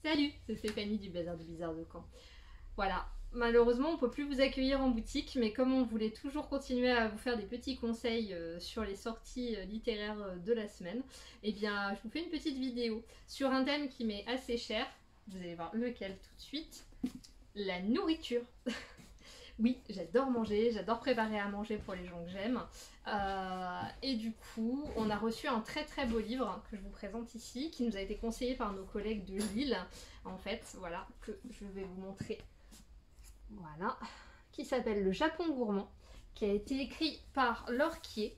Salut, c'est Stéphanie du Bazar du Bizarre de Caen. Voilà, malheureusement on ne peut plus vous accueillir en boutique, mais comme on voulait toujours continuer à vous faire des petits conseils sur les sorties littéraires de la semaine, eh bien je vous fais une petite vidéo sur un thème qui m'est assez cher. Vous allez voir lequel tout de suite. La nourriture. Oui, j'adore manger, j'adore préparer à manger pour les gens que j'aime. Et du coup, on a reçu un très très beau livre que je vous présente ici, qui nous a été conseillé par nos collègues de Lille, en fait, voilà, que je vais vous montrer. Voilà, qui s'appelle Le Japon gourmand, qui a été écrit par Laure Quier,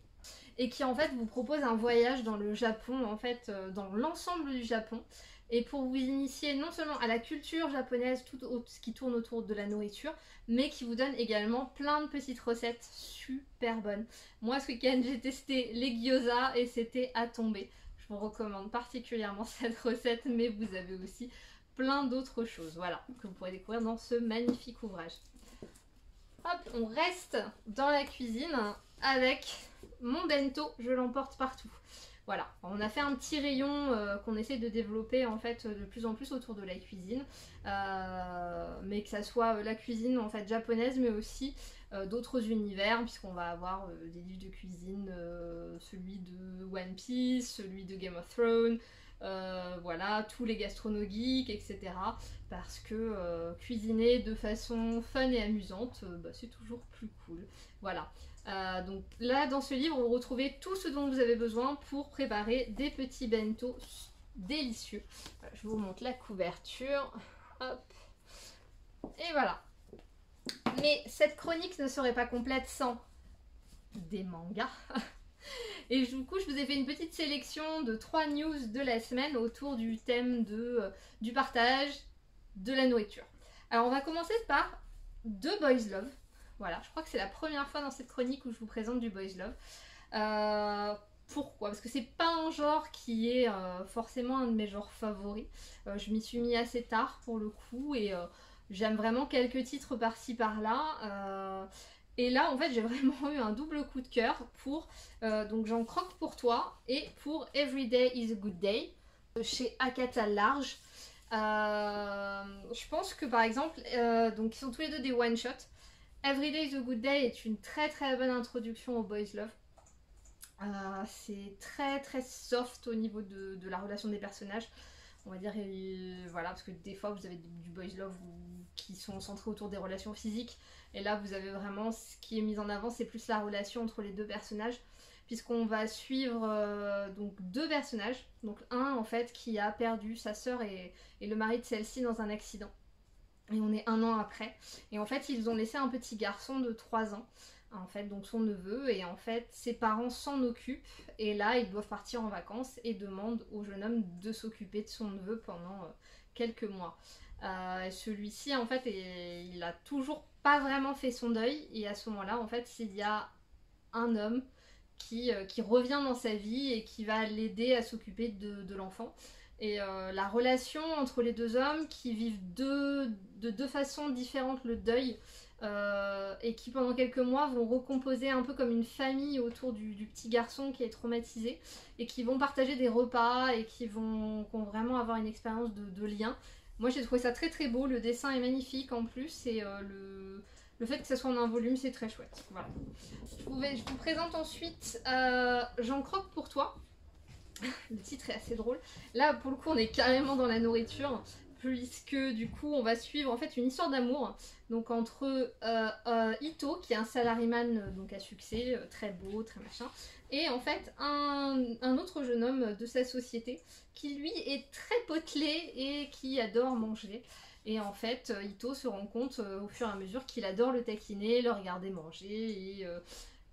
et qui en fait vous propose un voyage dans le Japon, en fait, dans l'ensemble du Japon. Et pour vous initier non seulement à la culture japonaise, tout ce qui tourne autour de la nourriture, mais qui vous donne également plein de petites recettes super bonnes. Moi ce week-end j'ai testé les gyoza et c'était à tomber. Je vous recommande particulièrement cette recette, mais vous avez aussi plein d'autres choses, voilà, que vous pourrez découvrir dans ce magnifique ouvrage. Hop, on reste dans la cuisine avec mon bento, je l'emporte partout. Voilà, on a fait un petit rayon qu'on essaie de développer en fait de plus en plus autour de la cuisine, mais que ça soit la cuisine en fait japonaise, mais aussi d'autres univers, puisqu'on va avoir des livres de cuisine, celui de One Piece, celui de Game of Thrones, voilà, tous les gastronogeeks, etc. Parce que cuisiner de façon fun et amusante, c'est toujours plus cool. Voilà. Donc là dans ce livre vous retrouvez tout ce dont vous avez besoin pour préparer des petits bento délicieux. Voilà, je vous montre la couverture. Hop. Et voilà. Mais cette chronique ne serait pas complète sans des mangas. Et du coup je vous ai fait une petite sélection de 3 news de la semaine autour du thème du partage, de la nourriture. Alors on va commencer par The Boys Love. Voilà, je crois que c'est la première fois dans cette chronique où je vous présente du boys love. Pourquoi? Parce que c'est pas un genre qui est forcément un de mes genres favoris. Je m'y suis mis assez tard pour le coup et j'aime vraiment quelques titres par-ci par-là. Et là, en fait, j'ai vraiment eu un double coup de cœur pour donc J'en croque pour toi et pour Every Day is a Good Day chez Akata Large. Je pense que par exemple, donc ils sont tous les deux des one-shots. Every Day is a Good Day est une très très bonne introduction au boys love. C'est très très soft au niveau de la relation des personnages. On va dire, voilà, parce que des fois vous avez du boys love qui sont centrés autour des relations physiques. Et là vous avez vraiment ce qui est mis en avant, c'est plus la relation entre les deux personnages. Puisqu'on va suivre donc 2 personnages. Donc un en fait qui a perdu sa sœur et le mari de celle-ci dans un accident. Et on est 1 an après. Et en fait, ils ont laissé un petit garçon de 3 ans. En fait, donc son neveu. Et en fait, ses parents s'en occupent. Et là, ils doivent partir en vacances et demandent au jeune homme de s'occuper de son neveu pendant quelques mois. Celui-ci, en fait, il a toujours pas vraiment fait son deuil. Et à ce moment-là, en fait, il y a un homme qui revient dans sa vie et qui va l'aider à s'occuper de l'enfant. Et la relation entre les 2 hommes qui vivent de 2 façons différentes le deuil et qui pendant quelques mois vont recomposer un peu comme une famille autour du petit garçon qui est traumatisé et qui vont partager des repas et qui vont vraiment avoir une expérience de lien. Moi j'ai trouvé ça très très beau, le dessin est magnifique en plus et le fait que ça soit en un volume c'est très chouette. Voilà. Je vous présente ensuite J'en croque pour toi. Le titre est assez drôle. Là, pour le coup, on est carrément dans la nourriture, puisque du coup, on va suivre en fait une histoire d'amour. Donc entre Ito, qui est un salaryman donc à succès, très beau, très machin, et en fait un autre jeune homme de sa société qui lui est très potelé et qui adore manger. Et en fait, Ito se rend compte au fur et à mesure qu'il adore le taquiner, le regarder manger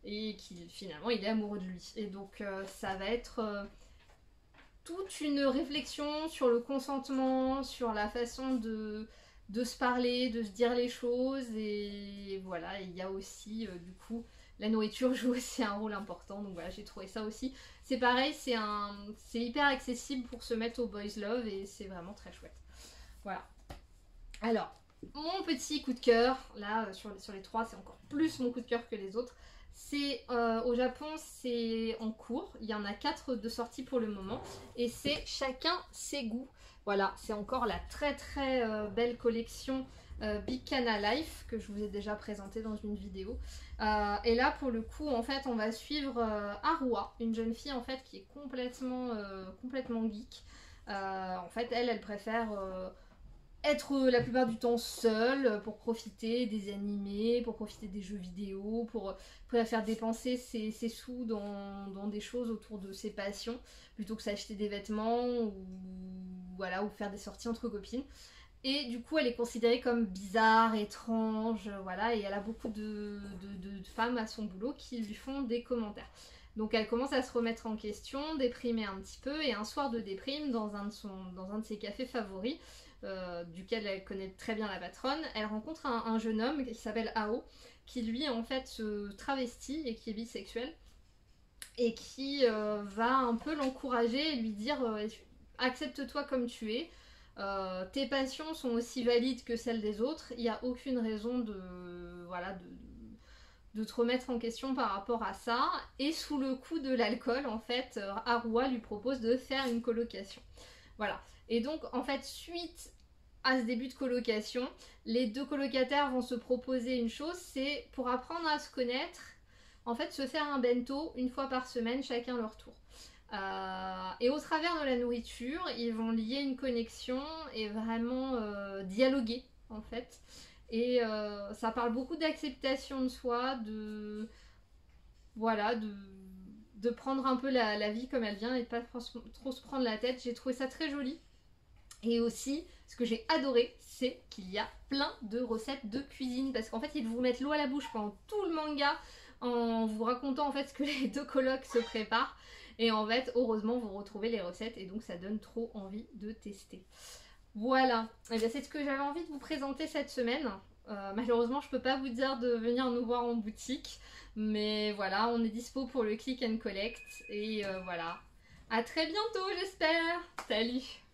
et qu'il finalement il est amoureux de lui. Et donc ça va être toute une réflexion sur le consentement, sur la façon de se parler, de se dire les choses. Et voilà, il y a aussi du coup la nourriture joue aussi un rôle important. Donc voilà, j'ai trouvé ça aussi. C'est pareil, c'est hyper accessible pour se mettre au boys love et c'est vraiment très chouette. Voilà. Alors, mon petit coup de cœur, là sur les 3, c'est encore plus mon coup de cœur que les autres. Au Japon, c'est en cours. Il y en a 4 de sortie pour le moment. Et c'est chacun ses goûts. Voilà, c'est encore la très belle collection Big Cana Life que je vous ai déjà présentée dans une vidéo. Et là, pour le coup, en fait, on va suivre Arua, une jeune fille en fait qui est complètement geek. En fait, elle préfère être la plupart du temps seule pour profiter des animés, pour profiter des jeux vidéo, pour faire dépenser ses sous dans des choses autour de ses passions, plutôt que s'acheter des vêtements ou, voilà, ou faire des sorties entre copines. Et du coup, elle est considérée comme bizarre, étrange, voilà, et elle a beaucoup de femmes à son boulot qui lui font des commentaires. Donc elle commence à se remettre en question, déprimer un petit peu, et un soir de déprime, dans un de ses cafés favoris, duquel elle connaît très bien la patronne, elle rencontre un jeune homme qui s'appelle Ao, qui lui en fait se travestit et qui est bisexuel, et qui va un peu l'encourager et lui dire accepte-toi comme tu es, tes passions sont aussi valides que celles des autres, il n'y a aucune raison de te remettre en question par rapport à ça. Et sous le coup de l'alcool, en fait, Arua lui propose de faire une colocation. Voilà. Et donc, en fait, suite à ce début de colocation, les 2 colocataires vont se proposer une chose, c'est pour apprendre à se connaître, en fait, se faire un bento une fois par semaine, chacun leur tour. Et au travers de la nourriture, ils vont lier une connexion et vraiment dialoguer, en fait. Et ça parle beaucoup d'acceptation de soi, voilà, de prendre un peu la vie comme elle vient et de pas trop se prendre la tête. J'ai trouvé ça très joli. Et aussi, ce que j'ai adoré, c'est qu'il y a plein de recettes de cuisine, parce qu'en fait, ils vous mettent l'eau à la bouche pendant tout le manga en vous racontant en fait ce que les 2 colocs se préparent. Et en fait, heureusement, vous retrouvez les recettes et donc ça donne trop envie de tester. Voilà, et bien c'est ce que j'avais envie de vous présenter cette semaine. Malheureusement, je peux pas vous dire de venir nous voir en boutique, mais voilà, on est dispo pour le click and collect. Et voilà, à très bientôt, j'espère. Salut!